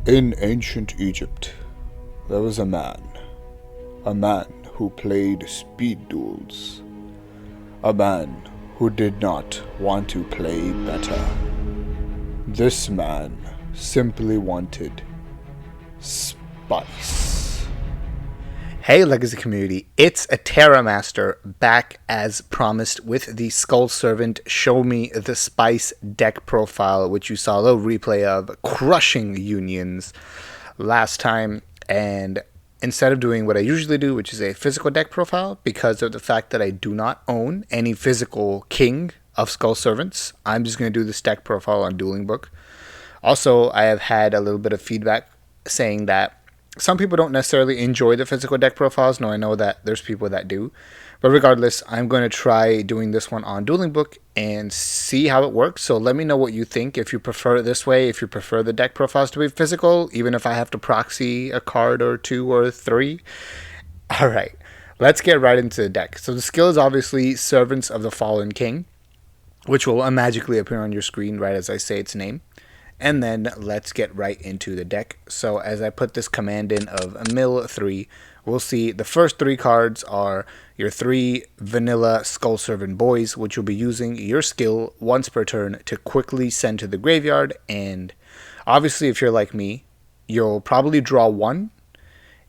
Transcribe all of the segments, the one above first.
In ancient Egypt, there was a man who played speed duels, a man who did not want to play better. This man simply wanted spice. Hey Legacy community, it's a Terra Master back as promised with the Skull Servant Show Me the Spice deck profile, which you saw a little replay of crushing unions last time. And instead of doing what I usually do, which is a physical deck profile, because of the fact that I do not own any physical king of Skull Servants, I'm just going to do this deck profile on Dueling Book. Also, I have had a little bit of feedback saying that some people don't necessarily enjoy the physical deck profiles. No, I know that there's people that do. But regardless, I'm going to try doing this one on Dueling Book and see how it works. So let me know what you think. If you prefer it this way, if you prefer the deck profiles to be physical, even if I have to proxy a card or two or three. All right, let's get right into the deck. So the skill is obviously Servants of the Fallen King, which will magically appear on your screen right as I say its name. And then let's get right into the deck. So as I put this command in of mill 3, we'll see the first 3 cards are your 3 vanilla Skull Servant boys, which you'll be using your skill once per turn to quickly send to the graveyard. And obviously, if you're like me, you'll probably draw 1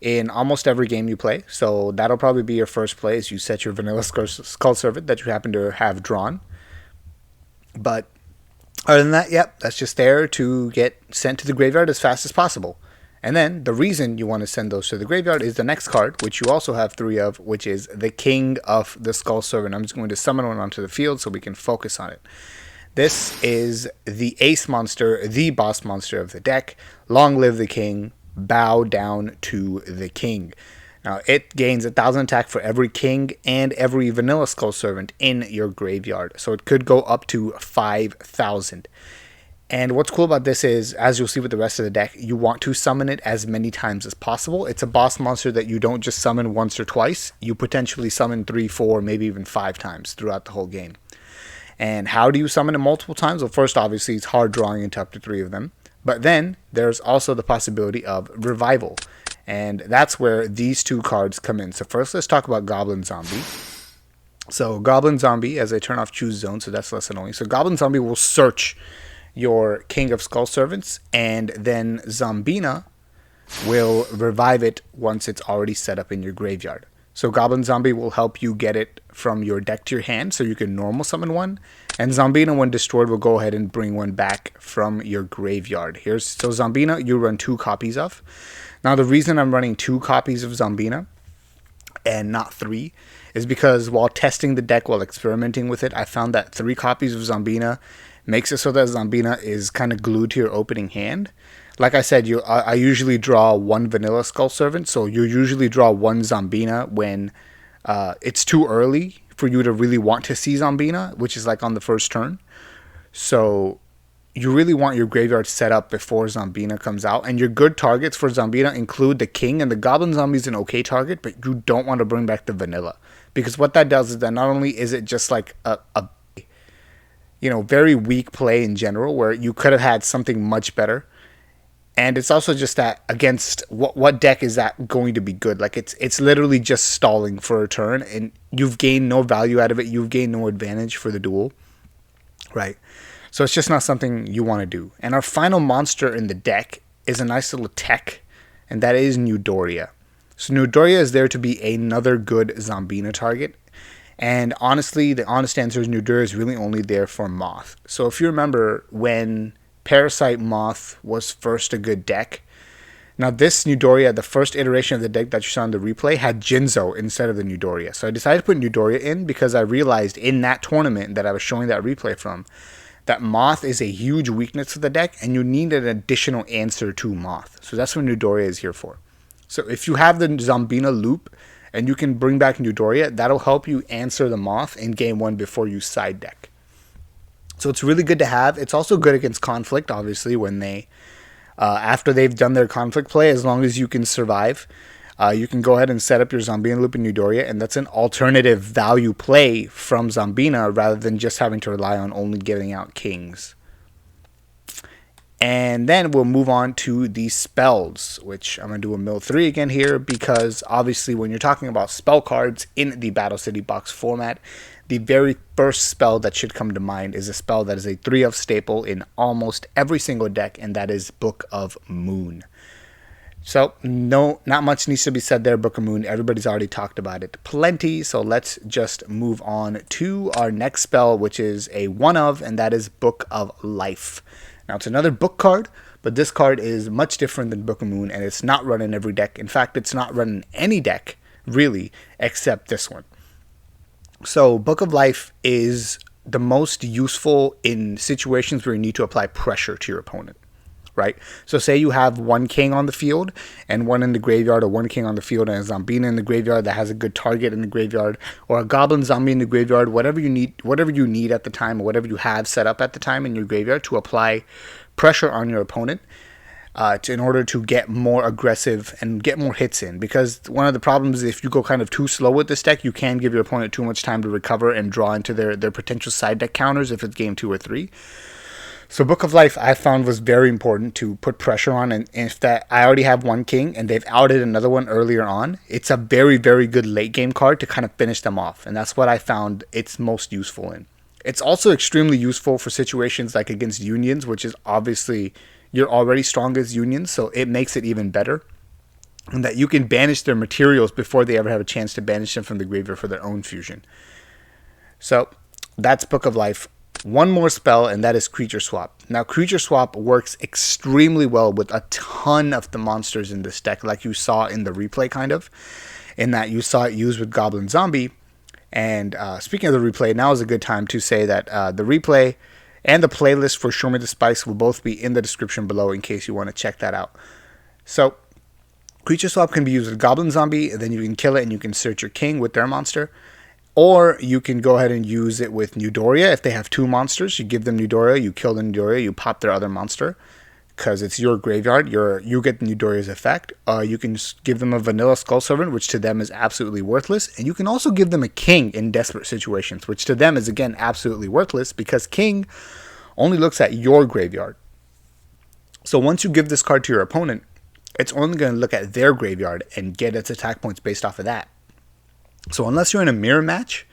in almost every game you play. So that'll probably be your first play as you set your vanilla Skull Servant that you happen to have drawn. But other than that, yep, that's just there to get sent to the graveyard as fast as possible. And then the reason you want to send those to the graveyard is the next card, which you also have 3 of, which is the King of the Skull Servant. I'm just going to summon one onto the field so we can focus on it. This is the ace monster, the boss monster of the deck. Long live the king, bow down to the king. Now, it gains 1,000 attack for every king and every vanilla Skull Servant in your graveyard. So it could go up to 5,000. And what's cool about this is, as you'll see with the rest of the deck, you want to summon it as many times as possible. It's a boss monster that you don't just summon once or twice. You potentially summon 3, 4, maybe even 5 times throughout the whole game. And how do you summon it multiple times? Well, first, obviously, it's hard drawing into up to 3 of them. But then there's also the possibility of revival. And that's where these 2 cards come in. So first, let's talk about Goblin Zombie. So Goblin Zombie, as I turn off Choose Zone, so that's less annoying. So Goblin Zombie will search your King of Skull Servants, and then Zombina will revive it once it's already set up in your graveyard. So Goblin Zombie will help you get it from your deck to your hand so you can normal summon one. And Zombina, when destroyed, will go ahead and bring one back from your graveyard. So Zombina, you run 2 copies of. Now, the reason I'm running 2 copies of Zombina and not 3 is because while testing the deck, while experimenting with it, I found that 3 copies of Zombina makes it so that Zombina is kind of glued to your opening hand. Like I said, I usually draw 1 vanilla Skull Servant, so you usually draw 1 Zombina when it's too early for you to really want to see Zombina, which is like on the first turn. So you really want your graveyard set up before Zombina comes out. And your good targets for Zombina include the king, and the Goblin Zombie is an okay target, but you don't want to bring back the vanilla. Because what that does is that not only is it just like a very weak play in general, where you could have had something much better. And it's also just that against what deck is that going to be good? Like it's literally just stalling for a turn, and you've gained no value out of it. You've gained no advantage for the duel, right? So it's just not something you want to do. And our final monster in the deck is a nice little tech, and that is Newdoria. So Newdoria is there to be another good Zombina target. And honestly, the honest answer is Newdoria is really only there for Moth. So if you remember when Parasite Moth was first a good deck, now this Newdoria, the first iteration of the deck that you saw in the replay, had Jinzo instead of the Newdoria. So I decided to put Newdoria in because I realized in that tournament that I was showing that replay from, that Moth is a huge weakness of the deck, and you need an additional answer to Moth. So that's what Newdoria is here for. So if you have the Zombina loop, and you can bring back Newdoria, that'll help you answer the Moth in game 1 before you side deck. So it's really good to have. It's also good against conflict, obviously, when they, after they've done their conflict play, as long as you can survive, you can go ahead and set up your Zombina loop in Newdoria, and that's an alternative value play from Zombina rather than just having to rely on only giving out kings. And then we'll move on to the spells, which I'm going to do a mill 3 again here, because obviously when you're talking about spell cards in the Battle City box format, the very first spell that should come to mind is a spell that is a 3 of staple in almost every single deck, and that is Book of Moon. So, no, not much needs to be said there, Book of Moon. Everybody's already talked about it plenty, so let's just move on to our next spell, which is a 1 of, and that is Book of Life. Now, it's another book card, but this card is much different than Book of Moon, and it's not run in every deck. In fact, it's not run in any deck, really, except this one. So, Book of Life is the most useful in situations where you need to apply pressure to your opponent, right? So, say you have one king on the field, and one in the graveyard, or one king on the field, and a Zombina in the graveyard that has a good target in the graveyard, or a Goblin Zombie in the graveyard, whatever you need at the time, or whatever you have set up at the time in your graveyard to apply pressure on your opponent in order to get more aggressive and get more hits in. Because one of the problems is if you go kind of too slow with this deck, you can give your opponent too much time to recover and draw into their potential side deck counters if it's game 2 or 3. So Book of Life I found was very important to put pressure on, and if that I already have one king and they've outed another one earlier on, it's a very, very good late game card to kind of finish them off, and that's what I found it's most useful in. It's also extremely useful for situations like against unions, which is obviously you're already strong as unions, so it makes it even better. And that you can banish their materials before they ever have a chance to banish them from the graveyard for their own fusion. So that's Book of Life. One more spell, and that is Creature Swap. Now, Creature Swap works extremely well with a ton of the monsters in this deck, like you saw in the replay, kind of, in that you saw it used with Goblin Zombie. And speaking of the replay, now is a good time to say that the replay and the playlist for Show Me the Spice will both be in the description below in case you want to check that out. So, Creature Swap can be used with Goblin Zombie, and then you can kill it and you can search your king with their monster. Or you can go ahead and use it with Newdoria. If they have 2 monsters, you give them Newdoria, you kill the Newdoria, you pop their other monster. Because it's your graveyard, you get the Newdoria's effect. You can just give them a vanilla Skull Servant, which to them is absolutely worthless. And you can also give them a king in desperate situations, which to them is, again, absolutely worthless, because king only looks at your graveyard. So once you give this card to your opponent, it's only going to look at their graveyard and get its attack points based off of that. So unless you're in a mirror match,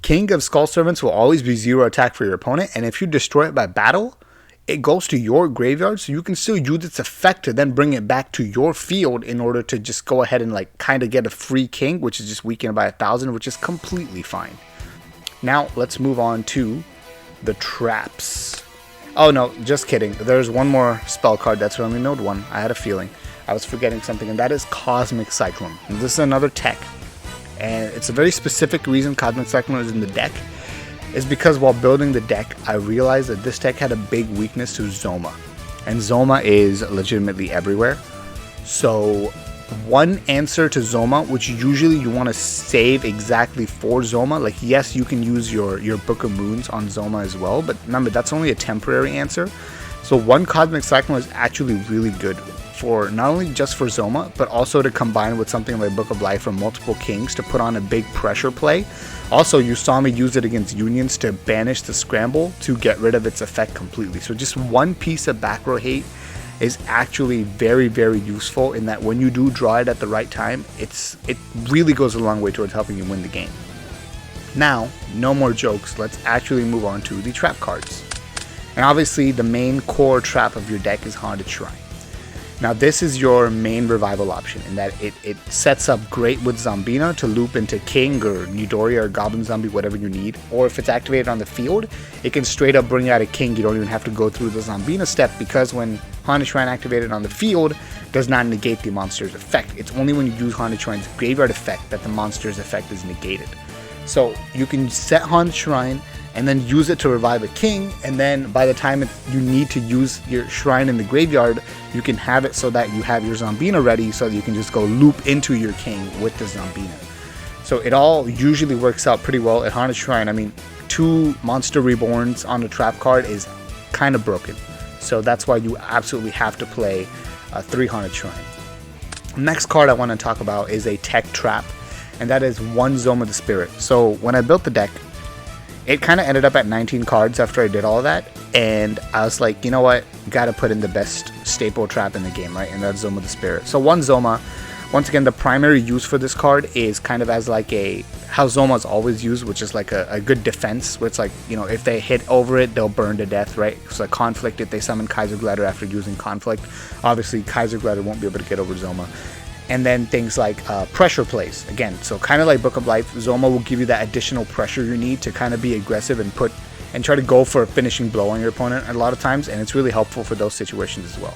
King of Skull Servants will always be 0 attack for your opponent, and if you destroy it by battle, it goes to your graveyard, so you can still use its effect to then bring it back to your field in order to just go ahead and like kind of get a free king, which is just weakened by 1,000, which is completely fine. Now let's move on to the traps. Oh no, just kidding. There's one more spell card that's only node 1. I had a feeling I was forgetting something, and that is Cosmic Cyclone. And this is another tech. And it's a very specific reason Cosmic Cyclone is in the deck, is because while building the deck, I realized that this deck had a big weakness to Zoma. And Zoma is legitimately everywhere. So one answer to Zoma, which usually you want to save exactly for Zoma, like yes, you can use your Book of Moons on Zoma as well, but remember, that's only a temporary answer. So one Cosmic Cyclone is actually really good for not only just for Zoma, but also to combine with something like Book of Life or multiple kings to put on a big pressure play. Also, you saw me use it against unions to banish the scramble to get rid of its effect completely. So just one piece of back row hate is actually very, very useful in that when you do draw it at the right time, it really goes a long way towards helping you win the game. Now, no more jokes, let's actually move on to the trap cards. And obviously, the main core trap of your deck is Haunted Shrine. Now this is your main revival option in that it sets up great with Zombina to loop into King or Newdoria or Goblin Zombie, whatever you need. Or if it's activated on the field, it can straight up bring out a King. You don't even have to go through the Zombina step, because when Haunted Shrine activated on the field does not negate the monster's effect. It's only when you use Haunted Shrine's graveyard effect that the monster's effect is negated. So you can set Haunted Shrine and then use it to revive a king, and then by the time you need to use your shrine in the graveyard, you can have it so that you have your Zombina ready, so that you can just go loop into your king with the Zombina. So it all usually works out pretty well at Haunted Shrine. I mean, 2 Monster Reborns on a trap card is kind of broken, so that's why you absolutely have to play 3 Haunted Shrine. Next card I want to talk about is a tech trap, and that is 1 Zoma the Spirit. So when I built the deck, it kind of ended up at 19 cards after I did all of that, and I was like, you know what, gotta put in the best staple trap in the game, right? And that's Zoma the Spirit. So one Zoma, once again, the primary use for this card is kind of as like a, how Zoma's always used, which is like a good defense, where it's like, you know, if they hit over it, they'll burn to death, right? So like Conflict, if they summon Kaiser Glider after using Conflict, obviously Kaiser Glider won't be able to get over Zoma. And then things like pressure plays, again, so kind of like Book of Life, Zoma will give you that additional pressure you need to kind of be aggressive and try to go for a finishing blow on your opponent a lot of times, and it's really helpful for those situations as well.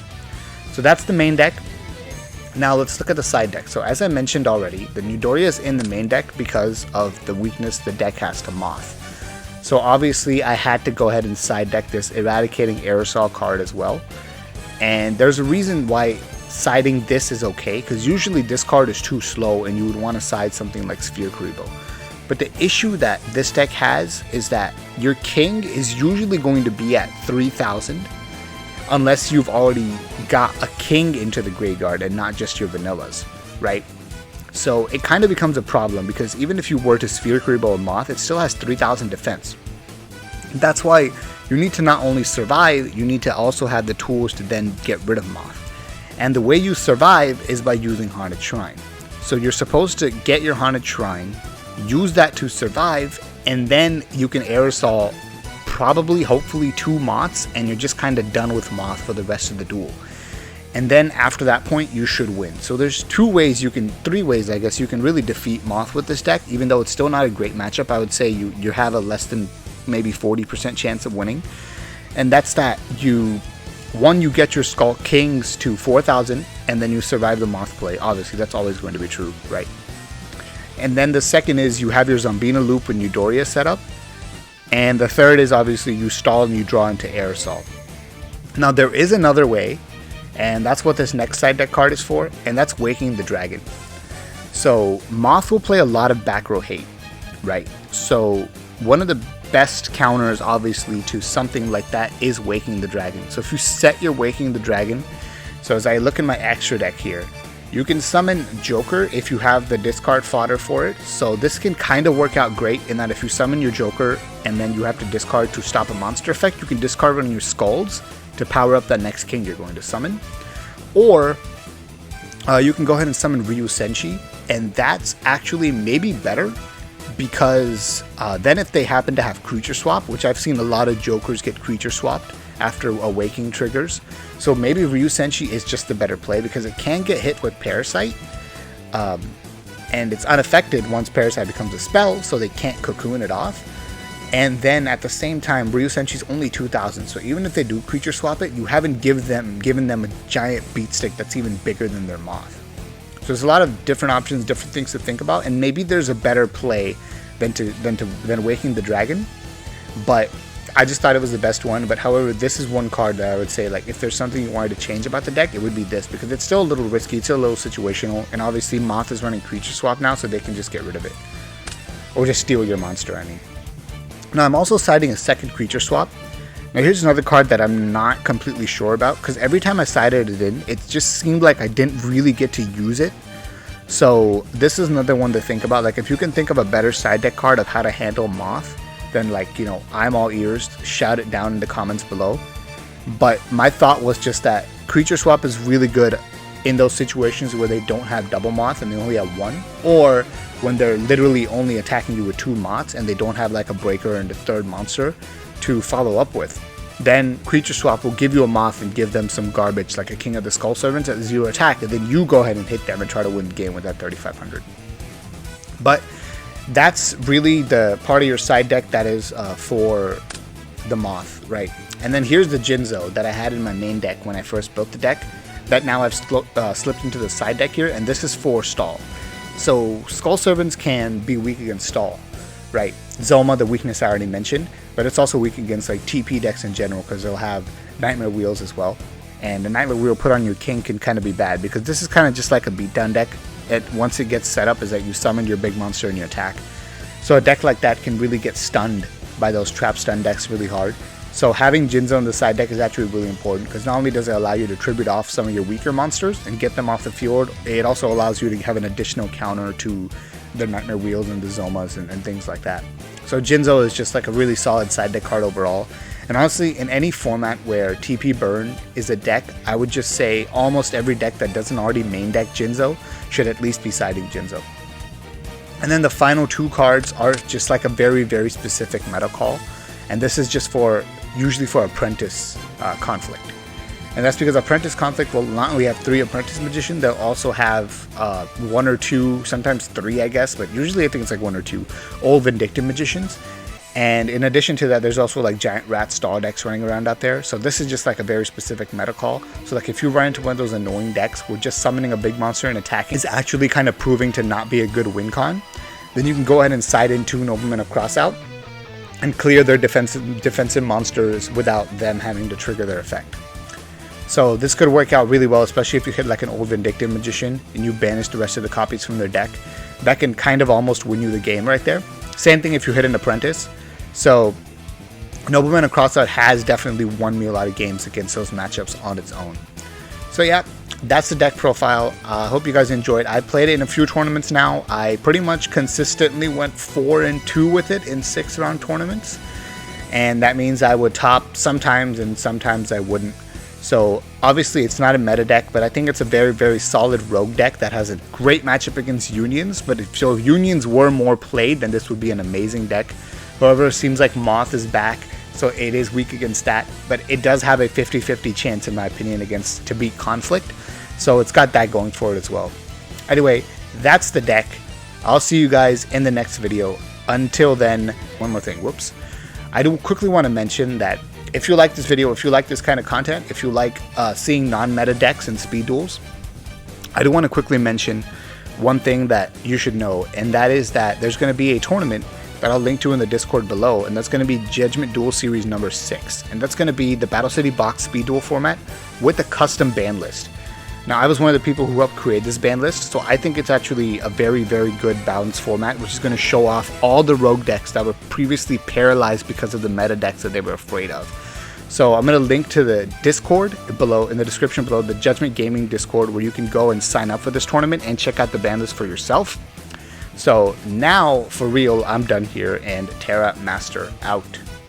So that's the main deck. Now let's look at the side deck. So as I mentioned already, the Midoriya is in the main deck because of the weakness the deck has to Moth. So obviously I had to go ahead and side deck this Eradicating Aerosol card as well. And there's a reason why siding this is okay, because usually this card is too slow and you would want to side something like Sphere Kuriboh. But the issue that this deck has is that your king is usually going to be at 3,000 unless you've already got a king into the graveyard and not just your vanillas, right? So it kind of becomes a problem, because even if you were to Sphere Kuriboh and Moth, it still has 3,000 defense. That's why you need to not only survive, you need to also have the tools to then get rid of Moth. And the way you survive is by using Haunted Shrine. So you're supposed to get your Haunted Shrine, use that to survive, and then you can aerosol probably, hopefully, 2 Moths, and you're just kind of done with Moth for the rest of the duel. And then after that point, you should win. So there's 3 ways I guess you can really defeat Moth with this deck, even though it's still not a great matchup. I would say you have a less than maybe 40% chance of winning. And that's that you get your Skull Kings to 4,000, and then you survive the Moth play. Obviously, that's always going to be true, right? And then the second is you have your Zombina Loop and Midoriya set up. And the third is obviously you stall and you draw into Aerosol. Now there is another way, and that's what this next side deck card is for, and that's Waking the Dragon. So Moth will play a lot of back row hate, right? So one of the best counters obviously to something like that is Waking the Dragon. So if you set your Waking the Dragon, so as I look in my extra deck here, you can summon Joker if you have the discard fodder for it. So this can kind of work out great in that if you summon your Joker and then you have to discard to stop a monster effect, you can discard one of your Skulls to power up that next king you're going to summon. Or you can go ahead and summon Ryu Senshi, and that's actually maybe better, because then if they happen to have creature swap, which I've seen a lot of Jokers get creature swapped after Awakening triggers, so maybe Ryu Senshi is just the better play, because it can get hit with Parasite, and it's unaffected once Parasite becomes a spell, so they can't cocoon it off. And then at the same time, Ryu Senshi's only 2,000, so even if they do creature swap it, you haven't given them a giant beat stick that's even bigger than their Moth. So there's a lot of different options, different things to think about, and maybe there's a better play than Waking the Dragon. But I just thought it was the best one. But however, this is one card that I would say, like, if there's something you wanted to change about the deck, it would be this, because it's still a little risky, it's still a little situational, and obviously Moth is running creature swap now, so they can just get rid of it, or just steal your monster, I mean. Now I'm also siding a second creature swap. Now here's another card that I'm not completely sure about, because every time I sided it in, it just seemed like I didn't really get to use it. So this is another one to think about. Like, if you can think of a better side deck card of how to handle Moth, then, like, you know, I'm all ears. Shout it down in the comments below. But my thought was just that creature swap is really good in those situations where they don't have double Moth and they only have one, or when they're literally only attacking you with 2 Moths and they don't have like a breaker and a third monster to follow up with. Then creature swap will give you a Moth and give them some garbage like a King of the Skull Servants at 0 attack, and then you go ahead and hit them and try to win the game with that 3,500. But that's really the part of your side deck that is for the Moth, right? And then here's the Jinzo that I had in my main deck when I first built the deck, that now I've slipped into the side deck here, and this is for stall. So Skull Servants can be weak against stall, right? Zoma, the weakness I already mentioned, but it's also weak against like TP decks in general, because they'll have Nightmare Wheels as well. And the Nightmare Wheel put on your king can kind of be bad, because this is kind of just like a beatdown deck. Once it gets set up, is that you summon your big monster and you attack. So a deck like that can really get stunned by those trap stun decks really hard. So having Jinzo on the side deck is actually really important, because not only does it allow you to tribute off some of your weaker monsters and get them off the field, it also allows you to have an additional counter to the Nightmare Wheels and the Zomas and things like that. So Jinzo is just like a really solid side deck card overall. And honestly, in any format where TP Burn is a deck, I would just say almost every deck that doesn't already main deck Jinzo should at least be siding Jinzo. And then the final 2 cards are just like a very, very specific meta call. And this is just usually for Apprentice Conflict. And that's because Apprentice Conflict will not only have 3 Apprentice Magician, they'll also have 1 or 2, sometimes 3 I guess, but usually I think it's like 1 or 2 old Vindictive Magicians. And in addition to that, there's also like Giant Rat Stall decks running around out there. So this is just like a very specific meta call. So like if you run into one of those annoying decks where just summoning a big monster and attacking is actually kind of proving to not be a good win con, then you can go ahead and side in 2 Noblemen of Crossout and clear their defensive monsters without them having to trigger their effect. So this could work out really well, especially if you hit like an old Vindictive Magician and you banish the rest of the copies from their deck. That can kind of almost win you the game right there. Same thing if you hit an Apprentice. So Nobleman of Crossout has definitely won me a lot of games against those matchups on its own. So yeah, that's the deck profile. I hope you guys enjoyed. I played it in a few tournaments now. I pretty much consistently went 4-2 with it in 6-round tournaments. And that means I would top sometimes and sometimes I wouldn't. So obviously it's not a meta deck, but I think it's a very, very solid rogue deck that has a great matchup against Unions. But if Unions were more played, then this would be an amazing deck. However, it seems like Moth is back, so it is weak against that. But it does have a 50-50 chance, in my opinion, to beat Conflict. So it's got that going for it as well. Anyway, that's the deck. I'll see you guys in the next video. Until then, one more thing. Whoops. I do quickly want to mention that if you like this video, if you like this kind of content, if you like seeing non-meta decks and speed duels, I do want to quickly mention one thing that you should know, and that is that there's going to be a tournament that I'll link to in the Discord below, and that's going to be Judgment Duel Series number 6, and that's going to be the Battle City Box Speed Duel format with a custom ban list. Now, I was one of the people who helped create this ban list, so I think it's actually a very, very good balanced format, which is going to show off all the rogue decks that were previously paralyzed because of the meta decks that they were afraid of. So I'm going to link to the Discord below, in the description below, the Judgment Gaming Discord, where you can go and sign up for this tournament and check out the ban list for yourself. So now, for real, I'm done here, and Terra Master out.